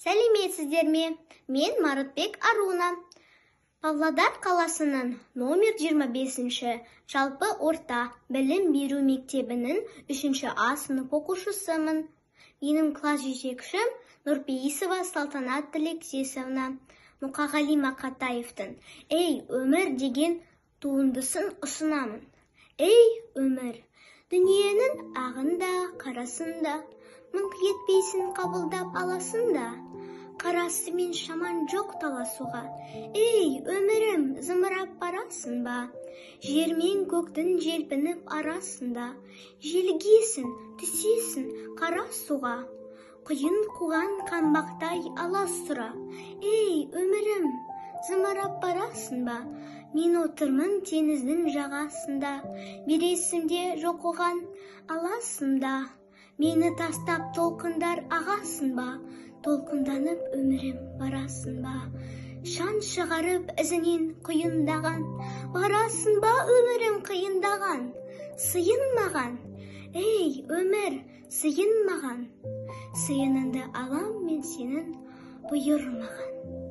Сәлеметсіздер ме? Мен Марытбек Аруна. Павлодар қаласының номер 25-ші жалпы орта білім беру мектебінің 3-ші А сынып оқушысымын. Менің класс жетекшім Нұрпейісова Салтанат Алексеевна. Мұқағали Мақатаевтың «Ей, өмір» деген туындысын ұсынамын. Ей, өмір, дүниенің ағында, қарасында, мүңк етпейсің қабылдап аласында. Қарасы мен шаман жоқ таласуға. Ей, өмірім, зымырап барасың ба? Жер мен көктің желпініп арасында. Желгесін, түсесің қара суға. Құйын қуған қанбақтай аласұра. Ей, өмірім, зымырап барасың ба? Мен отырмын теңіздің жағасында. Бересімде жоқ оған аласында. Мені тастап толқындар ағасың ба? Толқынданып өмірім барасың ба? Шан шығарып ізінен құйындаған, барасың ба өмірім қиындаған? Сыйын маған, ей өмір, сыйын маған. Сыйыныңды алам мен сенің бұйырмаған.